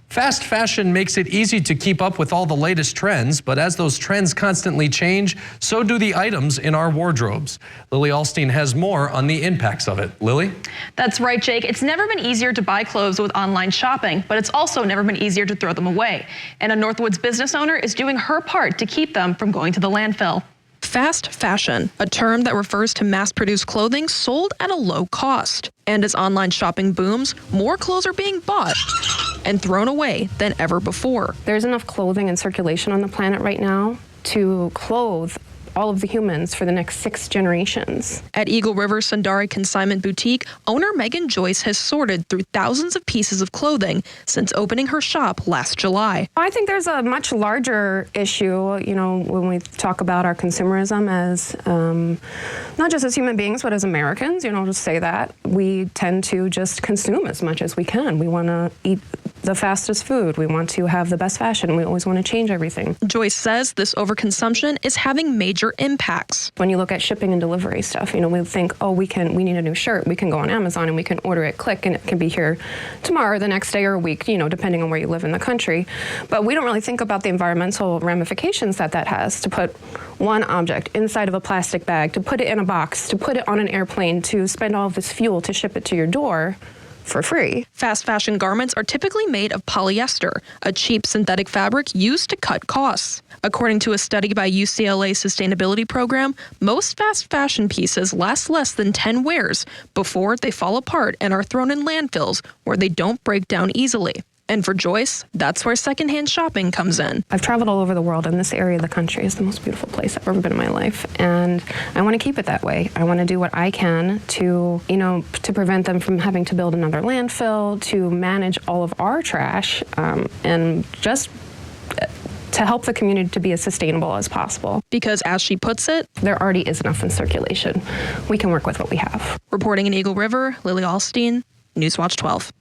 Fast fashion makes it easy to keep up with all the latest trends, but as those trends constantly change, so do the items in our wardrobes. Lily Alstein has more on the impacts of it. Lily? That's right, Jake. It's never been easier to buy clothes with online shopping, but it's also never been easier to throw them away. And a Northwoods business owner is doing her part to keep them from going to the landfill. Fast fashion, a term that refers to mass-produced clothing sold at a low cost. And as online shopping booms, more clothes are being bought and thrown away than ever before. There's enough clothing in circulation on the planet right now to clothe all of the humans for the next 6 generations. At Eagle River Sundari Consignment Boutique, owner Megan Joyce has sorted through thousands of pieces of clothing since opening her shop last July. I think there's a much larger issue, when we talk about our consumerism as, not just as human beings, but as Americans, just say that. We tend to just consume as much as we can. We want to eat the fastest food. We want to have the best fashion. We always want to change everything. Joyce says this overconsumption is having major impacts. When you look at shipping and delivery stuff, we think, oh, we need a new shirt. We can go on Amazon and we can order it, click, and it can be here tomorrow, or the next day, or a week, depending on where you live in the country. But we don't really think about the environmental ramifications that has to put one object inside of a plastic bag, to put it in a box, to put it on an airplane, to spend all of this fuel to ship it to your door for free. Fast fashion garments are typically made of polyester, a cheap synthetic fabric used to cut costs. According to a study by UCLA's sustainability program, most fast fashion pieces last less than 10 wears before they fall apart and are thrown in landfills where they don't break down easily. And for Joyce, that's where secondhand shopping comes in. I've traveled all over the world, and this area of the country is the most beautiful place I've ever been in my life. And I want to keep it that way. I want to do what I can to, to prevent them from having to build another landfill, to manage all of our trash, and just to help the community to be as sustainable as possible. Because as she puts it, there already is enough in circulation. We can work with what we have. Reporting in Eagle River, Lily Alstein, Newswatch 12.